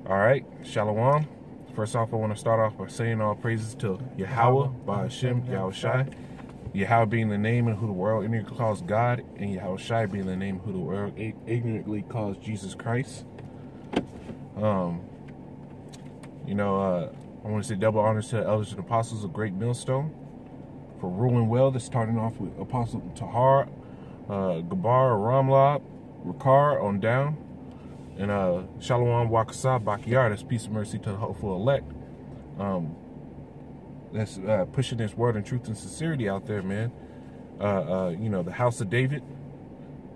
All right, Shalom. First off, I want to start off by saying all praises to Yahweh, Ba'ashem, Yahushai. Yahweh being the name and who the world ignorantly calls God, and Yahushai being the name who the world ignorantly calls Jesus Christ. I want to say double honors to the elders and apostles of Great Millstone for ruling well. This starting off with Apostle Tahar, Gabar, Ramlab, Ricard on down. And Shalom Wakasab Bakiyar, that's peace and mercy to the hopeful elect. That's pushing this word and truth and sincerity out there, man. The house of David.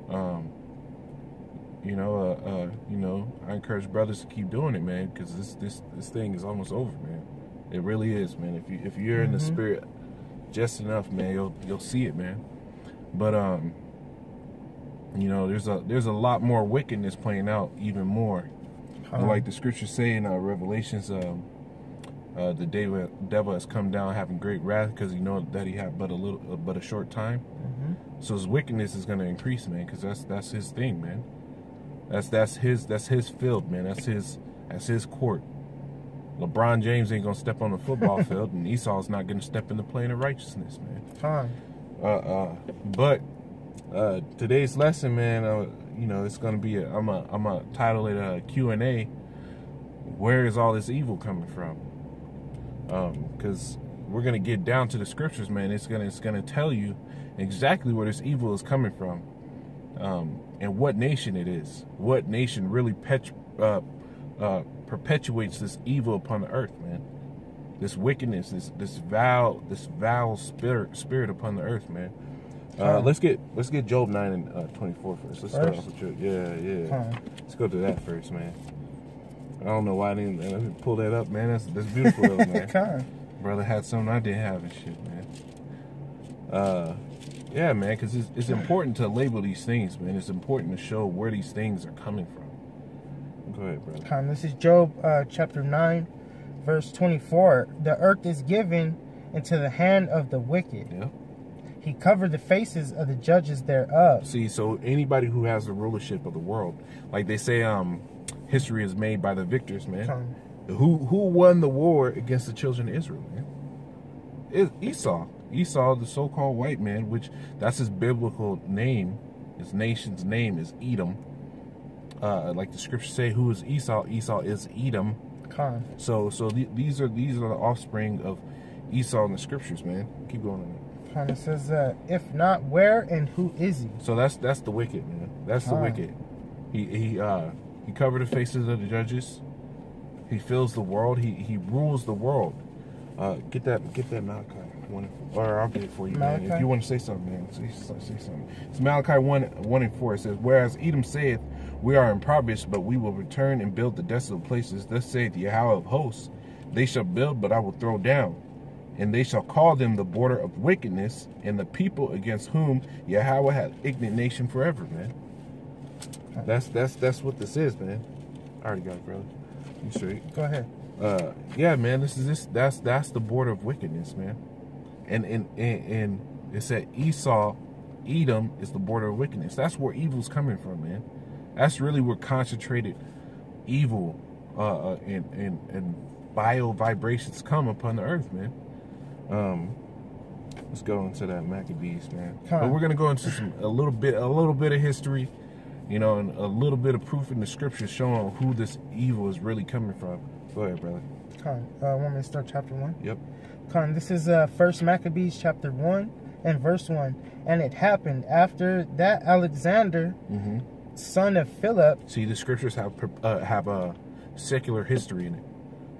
I encourage brothers to keep doing it, man, because this thing is almost over, man. It really is, man. If you're in the spirit just enough, man, you'll see it, man. But there's a lot more wickedness playing out, even more. Like the scriptures say in Revelations, the devil has come down having great wrath because he knows that he had but a short time. So his wickedness is going to increase, man, because that's his thing, man. That's his field, man. That's his court. LeBron James ain't gonna step on the football field, and Esau's not gonna step in the plane of righteousness, man. But today's lesson, man, it's gonna be I'm gonna title it a Q&A. Where is all this evil coming from? Because we're gonna get down to the scriptures, man. It's gonna tell you exactly where this evil is coming from, and what nation it is. What nation really perpetuates this evil upon the earth, man. This wickedness, this vile spirit upon the earth, man. Let's get Job 9 and 24 first. Let's start off with Job. Yeah. Let's go to that first, man. I don't know why I didn't pull that up, man. That's beautiful, though, man. Brother had something I didn't have and shit, man. Yeah, man, because it's important to label these things, man. It's important to show where these things are coming from. Go ahead, brother. This is Job chapter 9, verse 24. The earth is given into the hand of the wicked. Yeah. He covered the faces of the judges thereof. See, so anybody who has the rulership of the world, like they say, history is made by the victors, man. Who won the war against the children of Israel, man? It's Esau. Esau, the so-called white man, which that's his biblical name. His nation's name is Edom. Like the scriptures say, who is Esau? Esau is Edom. So these are the offspring of Esau in the scriptures, man. Keep going on. It says, if not, where and who is he? So that's the wicked, man. That's the wicked. He covered the faces of the judges. He fills the world. He rules the world. Get that Malachi 1, or I'll get it for you, Malachi? man. If you want to say something, man, say something. It's Malachi 1 and 4. It says, whereas Edom saith, we are impoverished, but we will return and build the desolate places. Thus saith Yahweh of hosts, they shall build, but I will throw down. And they shall call them the border of wickedness, and the people against whom Yahweh hath indignation forever, man. That's what this is, man. I already got it, brother. You straight? Go ahead. Yeah, man. That's the border of wickedness, man. And it said Esau, Edom is the border of wickedness. That's where evil's coming from, man. That's really where concentrated evil and bio vibrations come upon the earth, man. Let's go into that Maccabees, man. But we're gonna go into a little bit of history, and a little bit of proof in the scriptures showing who this evil is really coming from. Go ahead, brother. Want me to start chapter 1? Yep. This is 1 Maccabees chapter 1 and verse 1. And it happened after that Alexander, son of Philip. See, the scriptures have a secular history in it.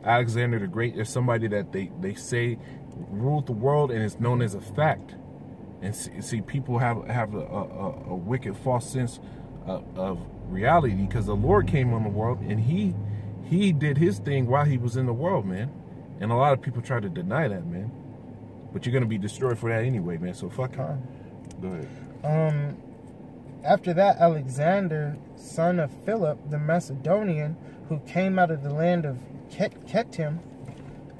Alexander the Great is somebody that they say ruled the world and is known as a fact. And see, people have a wicked false sense of reality, because the Lord came on the world and he did his thing while he was in the world, man. And a lot of people try to deny that, man. But you're gonna be destroyed for that anyway, man. So fuck it. Go ahead. After that, Alexander, son of Philip the Macedonian, who came out of the land of Chetim,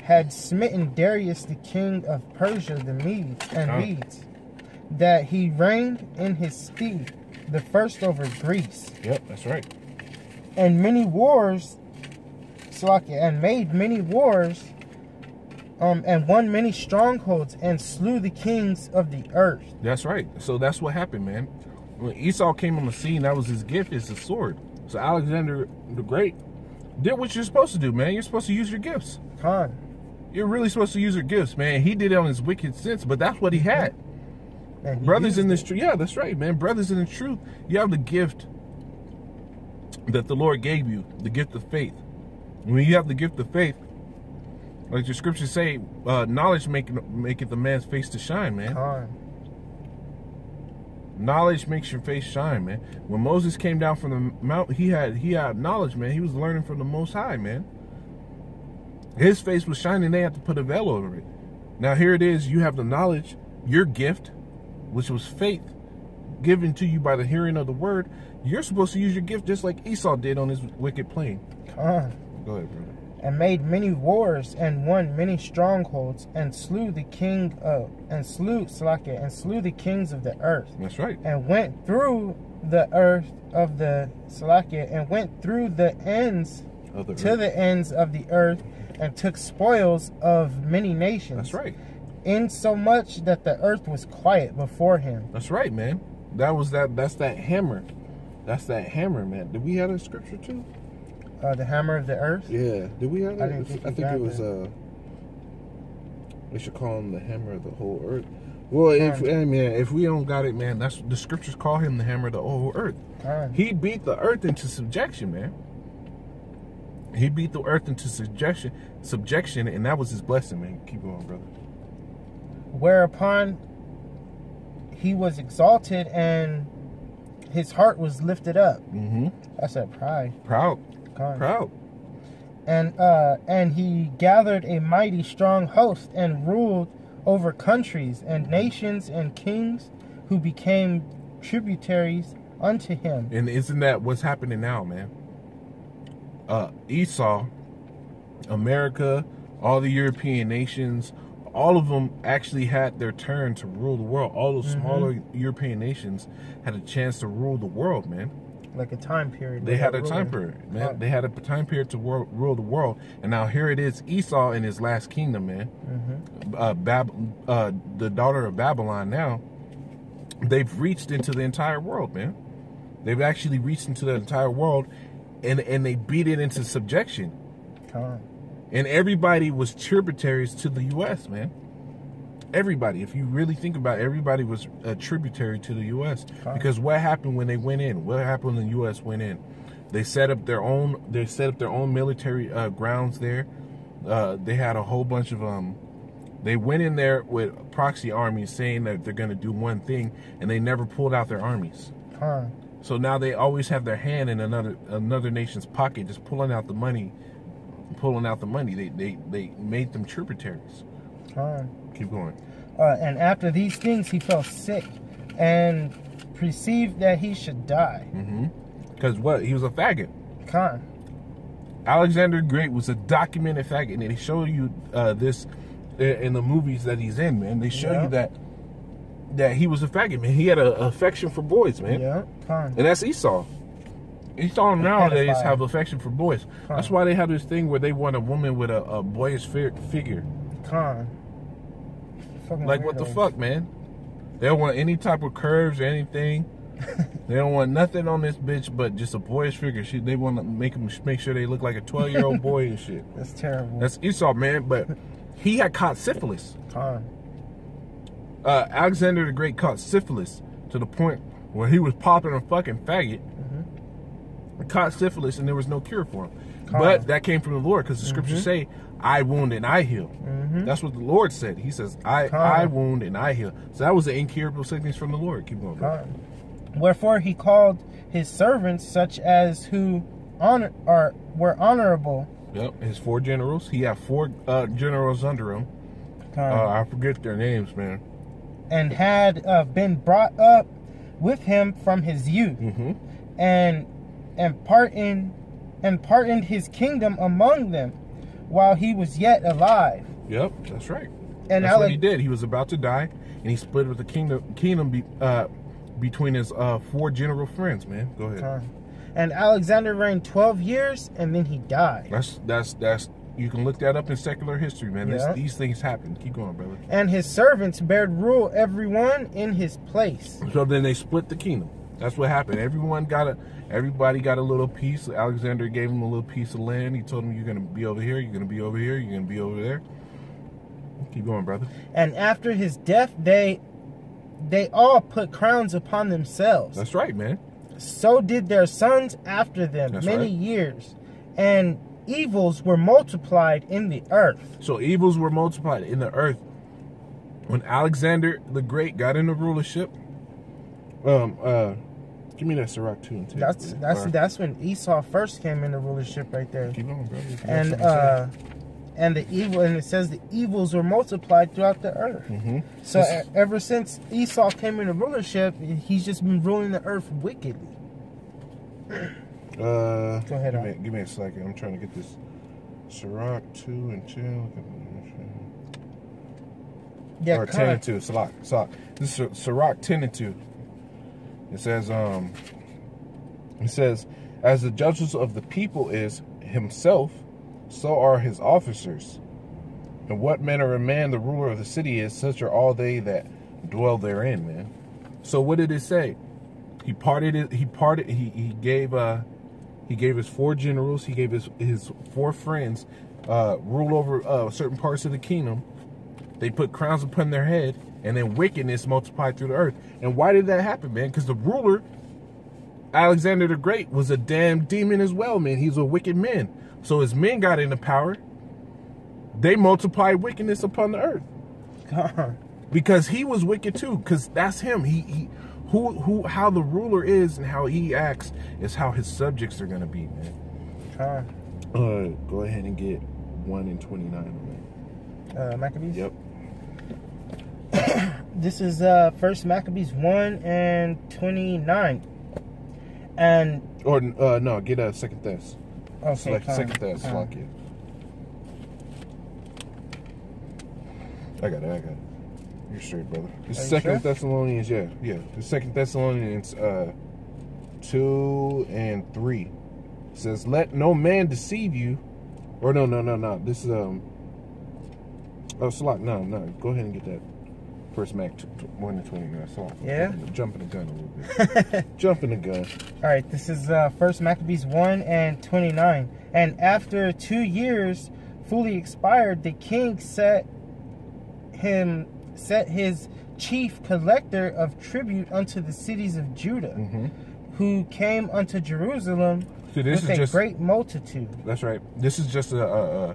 had smitten Darius the king of Persia, the Medes, that he reigned in his stead, the first over Greece. Yep, that's right. And many wars and made many wars, and won many strongholds, and slew the kings of the earth. That's right. So that's what happened, man. When Esau came on the scene, that was his gift, is the sword. So Alexander the Great did what you're supposed to do, man. You're supposed to use your gifts. Khan. You're really supposed to use your gifts, man. He did it on his wicked sense, but that's what he had. And Brothers in this truth. Yeah, that's right, man. Brothers in the truth. You have the gift that the Lord gave you, the gift of faith. When you have the gift of faith, like the scriptures say, knowledge maketh the man's face to shine, man. Khan. Knowledge makes your face shine, man. When Moses came down from the mountain, he had knowledge, man. He was learning from the Most High, man. His face was shining. They had to put a veil over it. Now here it is. You have the knowledge, your gift, which was faith, given to you by the hearing of the word. You're supposed to use your gift just like Esau did on his wicked plane. Khan. Go ahead, brother. And made many wars, and won many strongholds, and slew the king of, and slew the kings of the earth. That's right. And went through the earth of the and went through the ends Of the to earth. the ends of the earth, and took spoils of many nations. That's right. In so much that the earth was quiet before him. That's right, man. That's that hammer. That's that hammer, man. Did we have a scripture too? The hammer of the earth. Yeah. Did we have I that? didn't think I we think got it was that. we should call him the hammer of the whole earth. Well, if we don't got it, man, that's the scriptures call him the hammer of the whole earth. He beat the earth into subjection, man. He beat the earth into subjection, and that was his blessing, man. Keep going, brother. Whereupon he was exalted, and his heart was lifted up. Mm-hmm. That's that pride. Proud. Khan. Proud. And he gathered a mighty strong host, and ruled over countries and nations and kings, who became tributaries unto him. And isn't that what's happening now, man? Esau, America, all the European nations, all of them actually had their turn to rule the world. All those smaller European nations had a chance to rule the world, man. Like a time period. They had a time period, man. They had a time period to rule the world. And now here it is, Esau in his last kingdom, man. The daughter of Babylon now, they've reached into the entire world, man. They've actually reached into the entire world, and they beat it into subjection. And everybody was tributaries to the U.S., man. Everybody, if you really think about it, everybody was a tributary to the U.S. Because what happened when they went in? What happened when the U.S. went in? They set up their own. They set up their own military grounds there. They had a whole bunch of They went in there with proxy armies, saying that they're going to do one thing, and they never pulled out their armies. So now they always have their hand in another nation's pocket, just pulling out the money. They made them tributaries. Keep going. And after these things he fell sick, and perceived that he should die. Because what? He was a faggot. Alexander the Great was a documented faggot, and they show you this in the movies that he's in, man. They show you that he was a faggot, man. He had an affection for boys, man. And that's Esau. Esau nowadays have affection for boys. That's why they have this thing where they want a woman with a boyish figure. Like, what the fuck, man? They don't want any type of curves or anything. They don't want nothing on this bitch but just a boyish figure. They want to make sure they look like a 12-year-old boy and shit. That's terrible. That's Esau, man. But he had caught syphilis. Alexander the Great caught syphilis to the point where he was popping a fucking faggot. Caught syphilis, and there was no cure for him. But that came from the Lord, because the scriptures say, I wound and I heal. That's what the Lord said. He says, I wound and I heal. So that was an incurable sickness from the Lord. Keep going, bro. Wherefore he called his servants, such as who were honorable. Yep, his 4 generals. He had 4 generals under him. I forget their names, man. And had been brought up with him from his youth, and pardoned his kingdom among them while he was yet alive. Yep, that's right. And that's what he did. He was about to die, and he split with the kingdom between his 4 general friends, man. Go ahead. And Alexander reigned 12 years, and then he died. That's you can look that up in secular history, man. Yeah. These things happen. Keep going, brother. And his servants bared rule, everyone in his place. So then they split the kingdom. That's what happened. Everybody got a little piece. Alexander gave him a little piece of land. He told him, you're going to be over here, you're going to be over here, you're going to be over there. Keep going, brother. And after his death, they all put crowns upon themselves. That's right, man. So did their sons after them. That's many right. years. And evils were multiplied in the earth. So evils were multiplied in the earth. When Alexander the Great got into rulership, give me that Sirach 2 and 10. That's when Esau first came into rulership right there. Keep going, brother. And it says the evils were multiplied throughout the earth. So ever since Esau came into rulership, he's just been ruling the earth wickedly. Go ahead. Give me a second. I'm trying to get this Sirach 2 and 2. Yeah, or 10 and 2. Sirach. This is Sirach 10 and 2. It says, as the judges of the people is himself, so are his officers. And what manner of man the ruler of the city is, such are all they that dwell therein, man. So what did it say? He gave his 4 generals, he gave his 4 friends rule over certain parts of the kingdom. They put crowns upon their head, and then wickedness multiplied through the earth. And why did that happen, man? Because the ruler, Alexander the Great, was a damn demon as well, man. He's a wicked man. So his men got into power. They multiplied wickedness upon the earth. God. Because he was wicked too. Because that's him. How the ruler is and how he acts is how his subjects are gonna be, man. Go ahead and get 1 and 29 on that. Maccabees. Yep. This is First Maccabees 1 and 29. And no, get a Second Thess. okay, Second Thess. I got it. You're straight, brother. The Second Thessalonians, yeah. The Second Thessalonians 2 and 3 says, "Let no man deceive you." Or no. This is no. Go ahead and get that. First Mac 1 and 29. Yeah. Jumping the gun a little bit. Jumping the gun. All right. This is First Maccabees 1 and 29. And after 2 years fully expired, the king set his chief collector of tribute unto the cities of Judah, who came unto Jerusalem with a great multitude. That's right. This is just a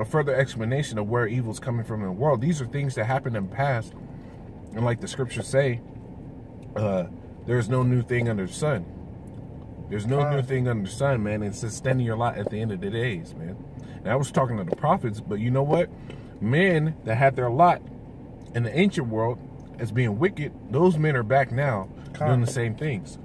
further explanation of where evil's coming from in the world. These are things that happened in the past, and like the scriptures say, there's no new thing under the sun. There's no new thing under the sun, man. It's just standing your lot at the end of the days, man. And I was talking to the prophets, but you know what? Men that had their lot in the ancient world as being wicked, those men are back now doing the same things.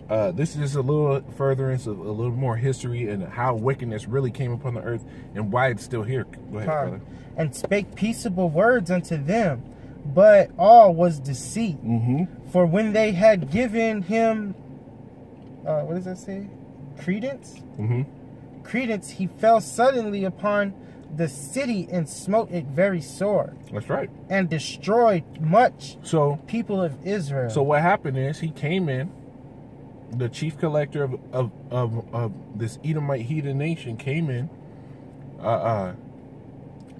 This is a little further into a little more history and how wickedness really came upon the earth and why it's still here. Go ahead, brother. And spake peaceable words unto them, but all was deceit. For when they had given him, what does that say? Credence? Credence, he fell suddenly upon the city and smote it very sore. That's right. And destroyed much people of Israel. So what happened is he came in, the chief collector of this Edomite heathen nation came in.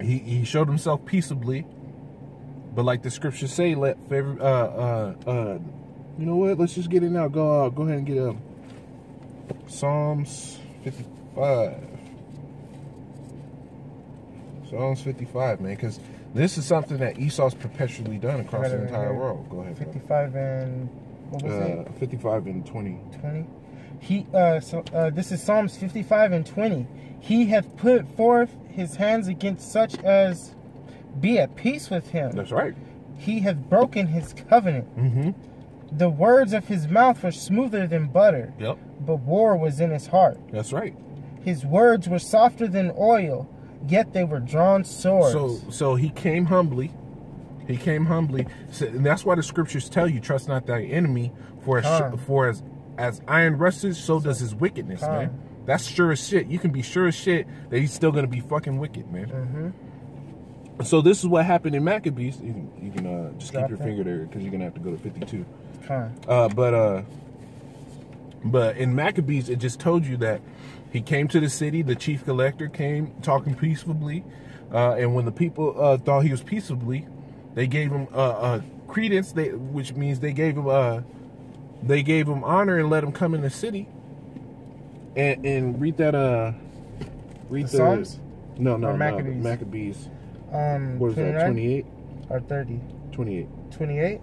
He showed himself peaceably, but like the scriptures say, let favor. You know what? Let's just get it now. Go ahead and get Psalms 55. Psalms 55, man, because this is something that Esau's perpetually done across the entire world. Go ahead. 55 and what was it? 55 and 20. 20. This is Psalms 55 and 20. He hath put forth his hands against such as be at peace with him. That's right. He hath broken his covenant. The words of his mouth were smoother than butter. Yep. But war was in his heart. That's right. His words were softer than oil, yet they were drawn swords. So he came humbly. He came humbly. So, and that's why the scriptures tell you, trust not thy enemy, for as as iron rusted, so does his wickedness, man. That's sure as shit. You can be sure as shit that he's still gonna be fucking wicked, man. So this is what happened in Maccabees. You can just keep your finger there because you're gonna have to go to 52. But in Maccabees, it just told you that he came to the city. The chief collector came talking peaceably, and when the people thought he was peaceably, they gave him credence. Which means they gave him honor and let him come in the city. And read that. Read the Psalms. No, Maccabees. Maccabees. What is that? 28 or 30? 28. 28.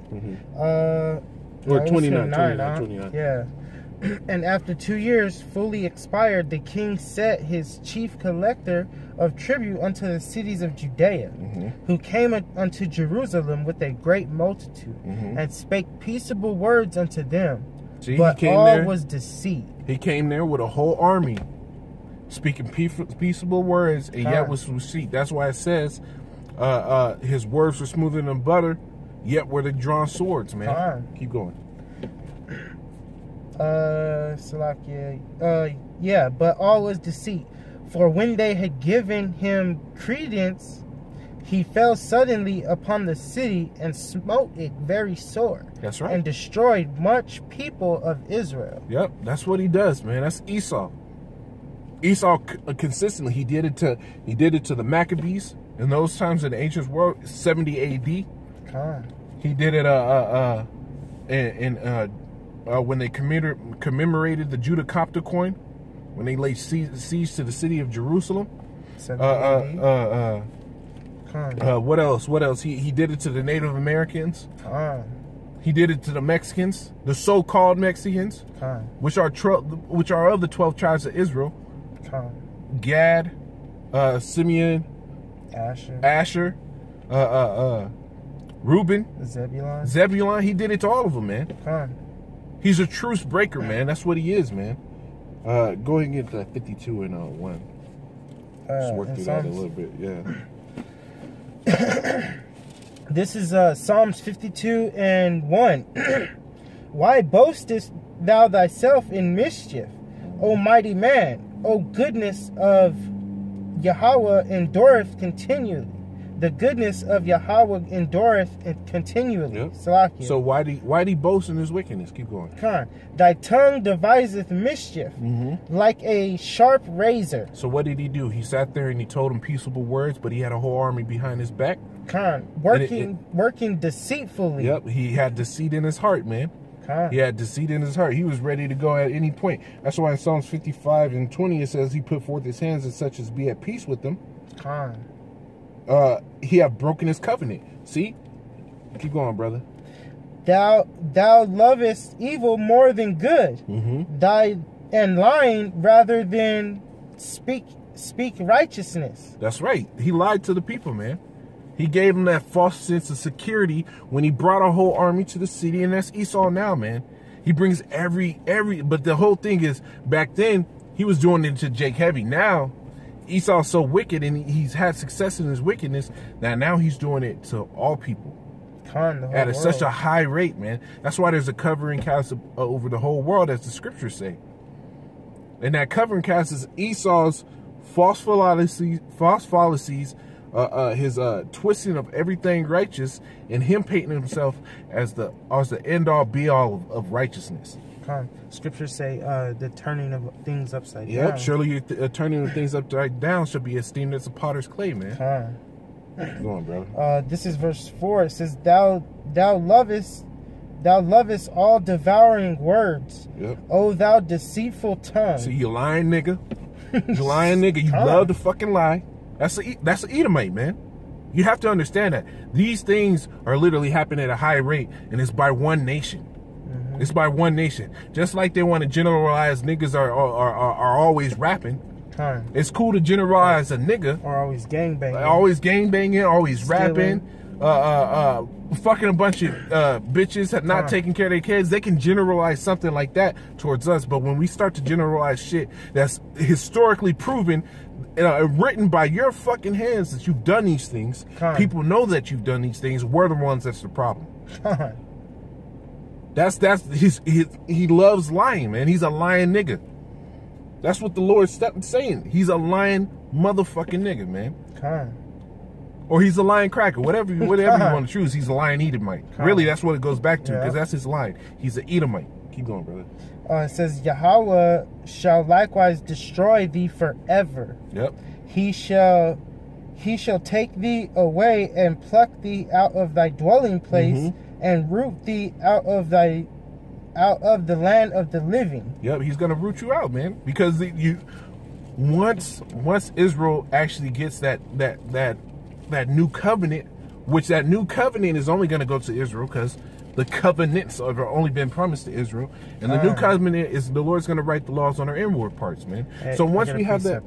Or 29. 29. Yeah. And after 2 years fully expired, the king set his chief collector of tribute unto the cities of Judea, who came unto Jerusalem with a great multitude, and spake peaceable words unto them. See, but he came all there, was deceit. He came there with a whole army, speaking peaceable words, and yet was deceit. That's why it says his words were smoother than butter, yet were they drawn swords, man. Keep going. Yeah, but all was deceit. For when they had given him credence, he fell suddenly upon the city and smote it very sore. That's right. And destroyed much people of Israel. Yep, that's what he does, man. That's Esau. Esau consistently, he did it to the Maccabees in those times in the ancient world, 70 AD. He did it when they commemorated the Judah Copter coin, when they laid siege to the city of Jerusalem. What else? He did it to the Native Americans. He did it to the Mexicans, the so-called Mexicans, which are of the 12 tribes of Israel. Gad, Simeon, Asher, Reuben, Zebulon. He did it to all of them, man. He's a truce breaker, man. That's what he is, man. Go ahead and get that 52 and 1. Just work through that a little bit, yeah. This is Psalms 52 and 1. Why boastest thou thyself in mischief, O mighty man? O goodness of Yahweh endureth continually. The goodness of Yahweh endureth continually. Yep. So why do he boast in his wickedness? Keep going. Thy tongue deviseth mischief, like a sharp razor. So what did he do? He sat there and he told him peaceable words, but he had a whole army behind his back. Working deceitfully. Yep, he had deceit in his heart, man. He had deceit in his heart. He was ready to go at any point. That's why in Psalms 55 and 20 it says he put forth his hands as such as be at peace with them. He have broken his covenant. See? Keep going, brother. Thou lovest evil more than good. And lying rather than speak righteousness. That's right. He lied to the people, man. He gave them that false sense of security when he brought a whole army to the city, and that's Esau now, man. He brings but the whole thing is, back then, he was doing it to Jake Heavy. Now, Esau's so wicked, and he's had success in his wickedness, that now he's doing it to all people. At such a high rate, man. That's why there's a covering cast over the whole world, as the scriptures say. And that covering cast is Esau's false fallacies, his twisting of everything righteous, and him painting himself as the end-all be-all of righteousness. Scriptures say the turning of things upside down. Yep, surely your turning of things upside down should be esteemed as a potter's clay, man. Go on, brother. This is verse 4. It says, Thou lovest all devouring words. Yep. O thou deceitful tongue. See, you lying nigga. You lying nigga. You love to fucking lie. That's an Edomite, man. You have to understand that. These things are literally happening at a high rate, and it's by one nation. It's by one nation. Just like they want to generalize niggas are always rapping. It's cool to generalize a nigga. Or always gangbanging. Always gangbanging, always rapping. Fucking a bunch of bitches not taking care of their kids. They can generalize something like that towards us. But when we start to generalize shit that's historically proven, written by your fucking hands that you've done these things, people know that you've done these things, we're the ones that's the problem. He loves lying, man. He's a lying nigga. That's what the Lord's saying. He's a lying motherfucking nigga, man. Or he's a lying cracker. Whatever you want to choose, he's a lying Edomite. Really, that's what it goes back to, because that's his line. He's an Edomite. Keep going, brother. It says, Yahweh shall likewise destroy thee forever. Yep. He shall take thee away and pluck thee out of thy dwelling place and root thee out of the land of the living. Yep, he's gonna root you out, man. Because once Israel actually gets that new covenant, which that new covenant is only gonna go to Israel, because the covenants have only been promised to Israel, and the new covenant is the Lord's gonna write the laws on our inward parts, man. Hey, so once we have that,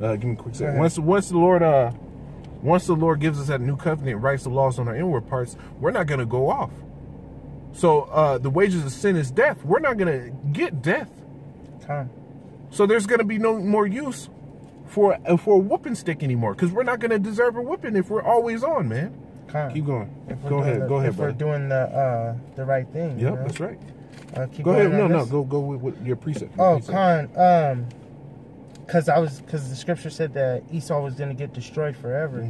give me a quick second. Once the Lord gives us that new covenant, writes the laws on our inward parts, we're not gonna go off. So the wages of sin is death. We're not gonna get death. So there's gonna be no more use for a whooping stick anymore, because we're not gonna deserve a whooping if we're always on, man. Keep going. Go ahead, if we're doing the right thing. Yep, that's right. Go ahead. Go with your precept. Because the scripture said that Esau was going to get destroyed forever.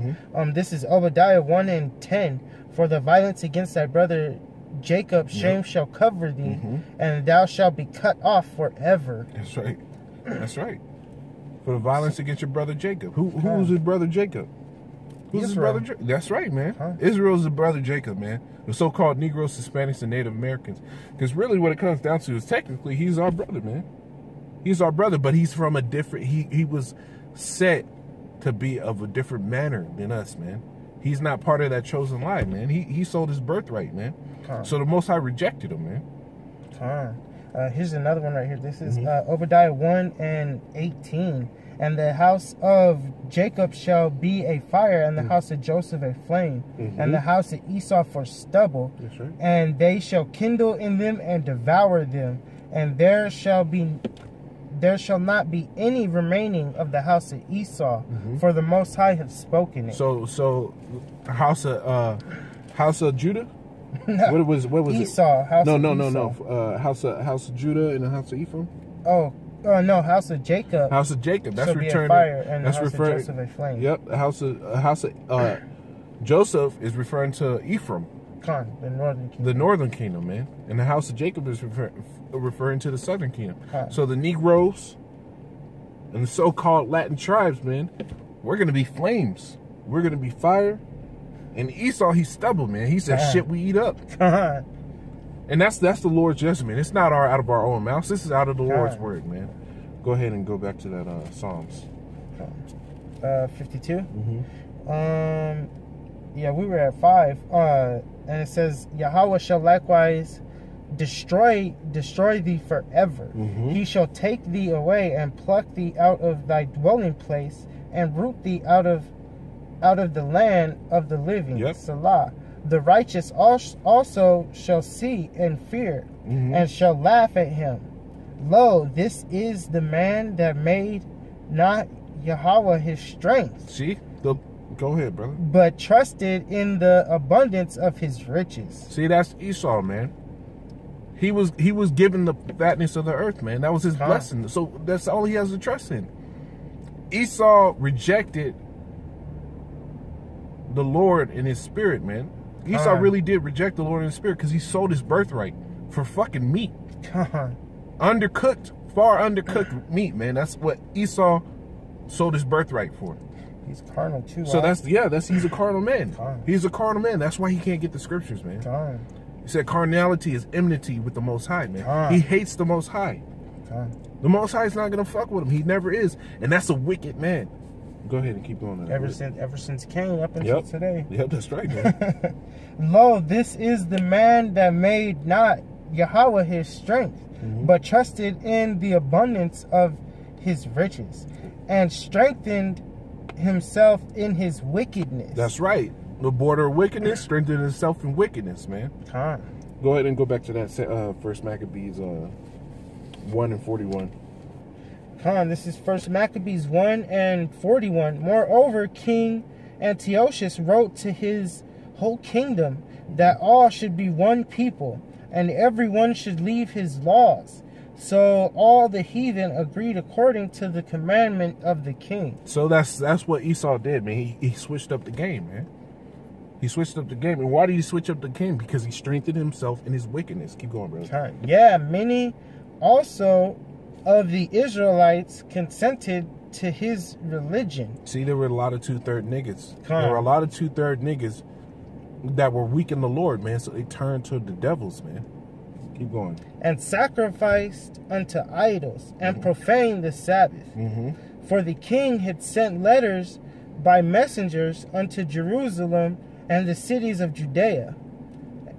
This is Obadiah 1:10. For the violence against thy brother Jacob, shame shall cover thee, and thou shalt be cut off forever. That's right. That's right. For the violence against your brother Jacob. Who was his brother Jacob? Who's his brother Jacob? That's right, man. Israel's the brother Jacob, man. The so-called Negroes, Hispanics, and Native Americans. Because really what it comes down to is technically he's our brother, man. He's our brother, but he's from a different... He was set to be of a different manner than us, man. He's not part of that chosen line, man. He sold his birthright, man. So the Most High rejected him, man. Here's another one right here. This is Obadiah 1:18. And the house of Jacob shall be a fire, and the house of Joseph a flame, and the house of Esau for stubble. That's right. And they shall kindle in them and devour them, and there shall not be any remaining of the house of Esau, for the Most High have spoken it. So house of Judah. No. What was Esau? It? No. House of Judah and the house of Ephraim. No, house of Jacob. House of Jacob. That's referring. Fire, and that's referring. Joseph a flame. Yep. House of Joseph is referring to Ephraim. The northern kingdom. The northern kingdom, man. And the house of Jacob is referring to the southern kingdom. So the Negroes and the so-called Latin tribes, man, we're gonna be flames. We're gonna be fire. And Esau, he's stubble, man. He said, "Shit, we eat up." And that's the Lord's judgment. It's not out of our own mouths. This is out of the Lord's word, man. Go ahead and go back to that Psalms. 52. Yeah, we were at 5. And it says, Yahweh shall likewise destroy thee forever. He shall take thee away and pluck thee out of thy dwelling place and root thee out of the land of the living. Salah. The righteous also shall see and fear, and shall laugh at him. Lo, this is the man that made not Yahweh his strength. See? Go ahead, brother. But trusted in the abundance of his riches. See, that's Esau, man. He was given the fatness of the earth, man. That was his blessing. So that's all he has to trust in. Esau rejected the Lord in his spirit, man. Esau really did reject the Lord in his spirit, because he sold his birthright for fucking meat. Undercooked, far undercooked meat, man. That's what Esau sold his birthright for. He's carnal too. So he's a carnal man. He's a carnal man. That's why he can't get the scriptures, man. He said carnality is enmity with the Most High, man. He hates the Most High. The Most High is not gonna fuck with him. He never is, and that's a wicked man. Go ahead and keep going. Ever since Cain up until today. Yep, that's right, man. Lo, this is the man that made not Yahweh his strength, but trusted in the abundance of his riches, and strengthened himself in his wickedness. That's right. The border of wickedness, strengthened himself in wickedness, man. Go ahead and go back to that First Maccabees 1:41. This is First Maccabees 1:41. Moreover, King Antiochus wrote to his whole kingdom that all should be one people, and everyone should leave his laws. So all the heathen agreed according to the commandment of the king. So that's what Esau did, man. He switched up the game, man. He switched up the game. And why did he switch up the game? Because he strengthened himself in his wickedness. Keep going, bro. Yeah, many also of the Israelites consented to his religion. See, there were a lot of 2/3 niggas. There were a lot of 2/3 niggas that were weak in the Lord, man. So they turned to the devils, man. Keep going. And sacrificed unto idols and profaned the Sabbath. For the king had sent letters by messengers unto Jerusalem and the cities of Judah,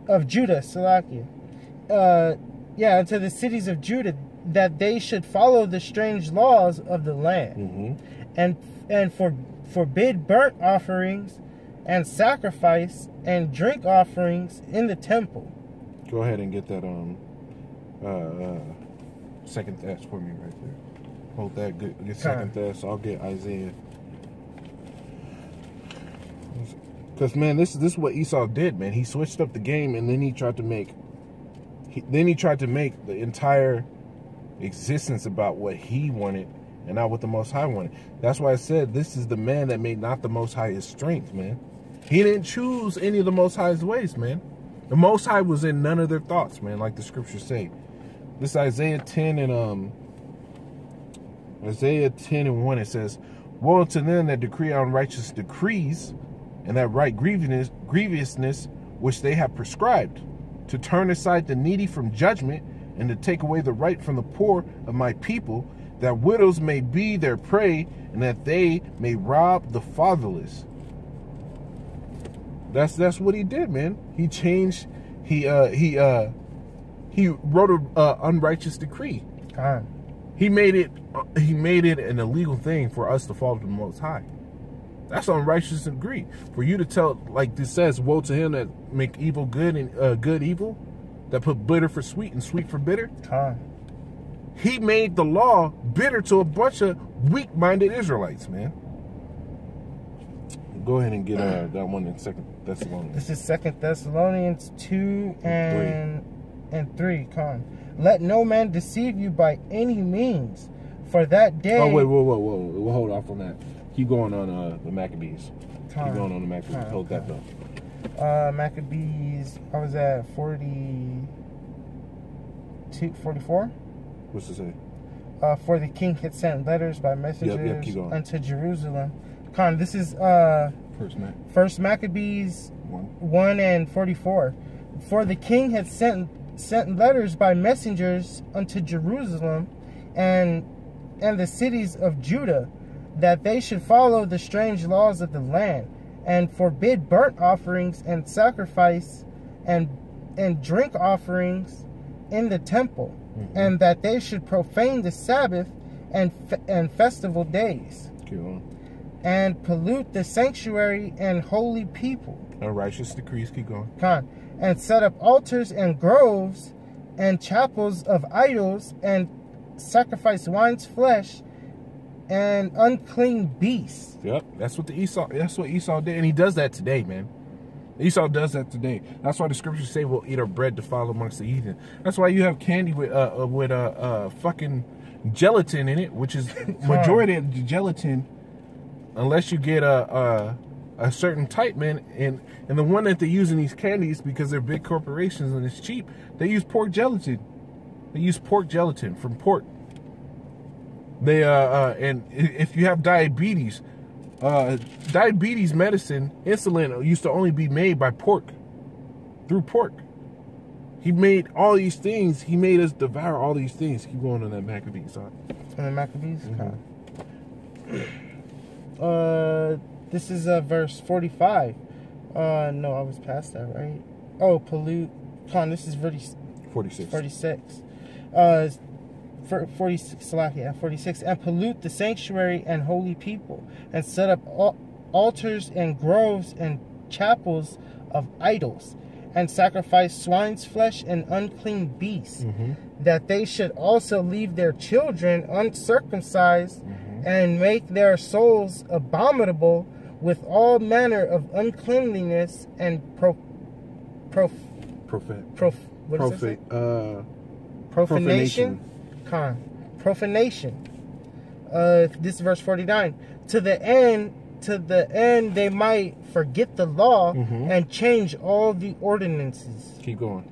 Salakia. Unto the cities of Judah, that they should follow the strange laws of the land, and forbid burnt offerings and sacrifice and drink offerings in the temple. Go ahead and get that second Thess for me right there. Hold that. Get second Thess. I'll get Isaiah. Because man, this is what Esau did, man. He switched up the game, and then he tried to make the entire existence about what he wanted and not what the Most High wanted. That's why I said this is the man that made not the Most High his strength, man. He didn't choose any of the Most High's ways, man. The Most High was in none of their thoughts, man, like the scriptures say. This Isaiah 10 and 1, it says, "Woe to them that decree unrighteous decrees, and that right grievousness which they have prescribed, to turn aside the needy from judgment, and to take away the right from the poor of my people, that widows may be their prey, and that they may rob the fatherless." That's what he did, man. He changed. He wrote a unrighteous decree. He made it an illegal thing for us to follow the Most High. That's unrighteous decree. For you to tell, like this says, "Woe to him that make evil good and good evil, that put bitter for sweet and sweet for bitter." He made the law bitter to a bunch of weak-minded Israelites, man. Go ahead and get that one in Second Thessalonians. This is 2 Thessalonians 2 and 3. Let no man deceive you by any means, for that day. Oh wait, whoa! We'll hold off on that. Keep going on the Maccabees. Keep going on the Maccabees. Hold that though. Maccabees. I was at 44. What's it say? For the king had sent letters by messengers unto Jerusalem. This is First Maccabees 1 and 44. For the king had sent letters by messengers unto Jerusalem and the cities of Judah, that they should follow the strange laws of the land, and forbid burnt offerings and sacrifice and drink offerings in the temple, and that they should profane the Sabbath and festival days, and pollute the sanctuary and holy people. Unrighteous decrees. Keep going. And set up altars and groves and chapels of idols, and sacrifice swine's flesh and unclean beasts. Yep, that's what Esau did, and he does that today, man. Esau does that today. That's why the scriptures say we'll eat our bread to follow amongst the heathen. That's why you have candy with fucking gelatin in it, which is majority of the gelatin, unless you get a certain type, man. And the one that they use in these candies, because they're big corporations and it's cheap, they use pork gelatin. They use pork gelatin from pork. They and if you have diabetes medicine, insulin used to only be made by pork, through pork. He made all these things. He made us devour all these things. Keep going on that Maccabees side. On the Maccabees? This is verse 45. No, I was past that, right? Oh, pollute. This is 46. 46. 46, and pollute the sanctuary and holy people, and set up altars and groves and chapels of idols, and sacrifice swine's flesh and unclean beasts, that they should also leave their children uncircumcised, and make their souls abominable with all manner of uncleanliness, and profanation. Profanation. This is verse 49. To the end they might forget the law and change all the ordinances. Keep going.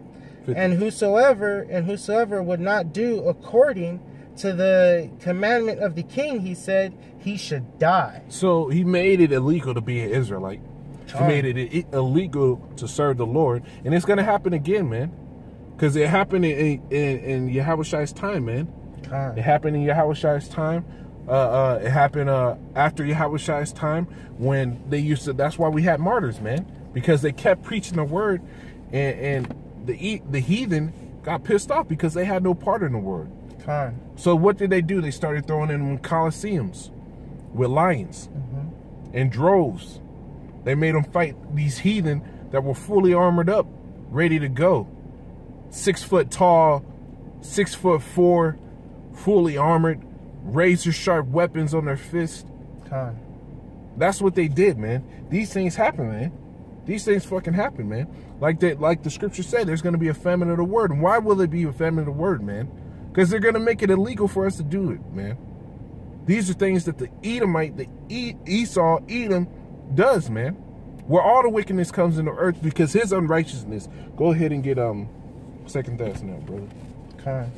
50. And whosoever would not do according to the commandment of the king, he said, he should die. So he made it illegal to be an Israelite. He made it illegal to serve the Lord. And it's going to happen again, man. Because it happened in Yahushai's time, man. It happened in Yahushai's time. It happened after Yahushai's time when they used to, that's why we had martyrs, man. Because they kept preaching the word, and the heathen got pissed off because they had no part in the word. So what did they do? They started throwing in coliseums with lions and droves. They made them fight these heathen that were fully armored up, ready to go. 6 foot tall, 6'4", fully armored, razor sharp weapons on their fists. That's what they did, man. These things happen, man. These things fucking happen, man. Like the scripture said, there's going to be a famine of the word. And why will it be a famine of the word, man? Because they're going to make it illegal for us to do it, man. These are things that the Edomite, Esau, Edom does, man. Where all the wickedness comes into earth because his unrighteousness. Go ahead and get 2nd Thess now, brother.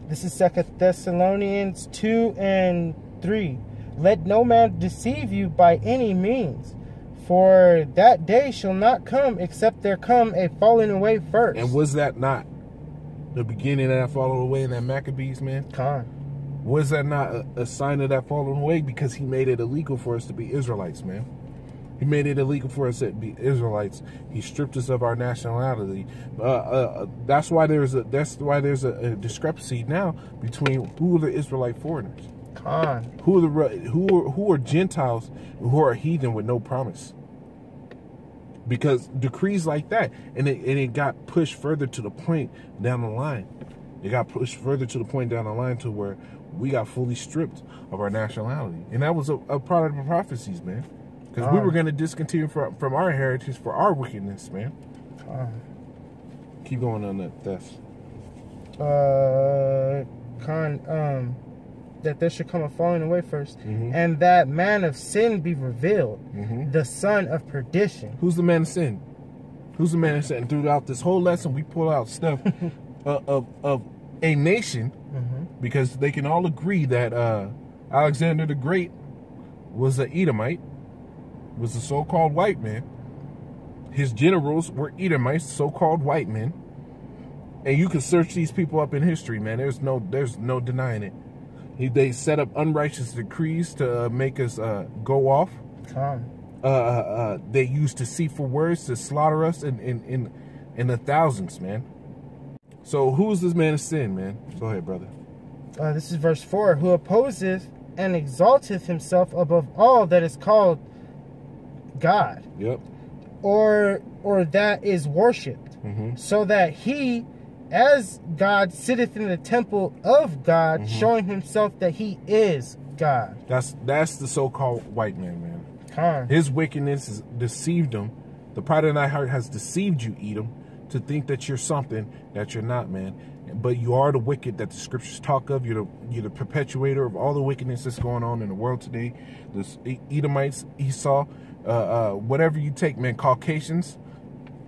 This is 2 Thessalonians 2 and 3. Let no man deceive you by any means, for that day shall not come except there come a falling away first. And was that not the beginning of that falling away in that Maccabees, man? Was that not a sign of that falling away? Because he made it illegal for us to be Israelites, man. He made it illegal for us to be Israelites. He stripped us of our nationality. That's why there's a discrepancy now between who are the Israelite foreigners, who are Gentiles, who are heathen with no promise. Because decrees like that, and it got pushed further to the point down the line. It got pushed further to the point down the line to where we got fully stripped of our nationality, and that was a part of the prophecies, man. Because we were going to discontinue from our heritage for our wickedness, man. Keep going on that, Thess. That there should come a falling away first, and that man of sin be revealed, the son of perdition. Who's the man of sin? Who's the man of sin? Throughout this whole lesson, we pull out stuff of a nation, because they can all agree that Alexander the Great was an Edomite, was a so-called white man. His generals were Edomites, so-called white men. And you can search these people up in history, man. There's no denying it. They set up unrighteous decrees to make us go off. They used deceitful words to slaughter us in the thousands, man. So who's this man of sin, man? Go ahead, brother. This is verse 4. Who opposeth and exalteth himself above all that is called God. Yep. Or that is worshipped. So that he, as God, sitteth in the temple of God, showing himself that he is God. That's the so-called white man, man. His wickedness has deceived him. The pride of thy heart has deceived you, Edom, to think that you're something that you're not, man. But you are the wicked that the scriptures talk of. You're the perpetuator of all the wickedness that's going on in the world today. The Edomites, Esau, whatever you take, man, Caucasians,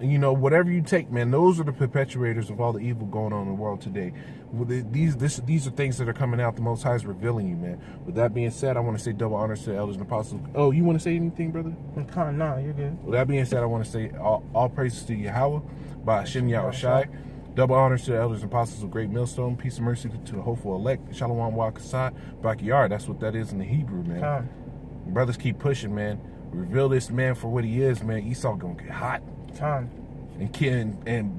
you know, whatever you take, man, those are the perpetuators of all the evil going on in the world today. These are things that are coming out. The Most High is revealing you, man. With that being said, I want to say double honors to the elders and apostles. Oh, you want to say anything, brother? No, you're good. With that being said, I want to say all praises to Yahweh by Hashem Yahushai. Double honors to the elders and apostles of Great Millstone. Peace and mercy to the hopeful elect. Shalom wa kasad backyard. That's what that is in the Hebrew, man. Brothers keep pushing, man. Reveal this man for what he is, man. Esau gonna get hot. And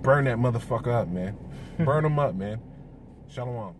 burn that motherfucker up, man. Burn him up, man. Shalom.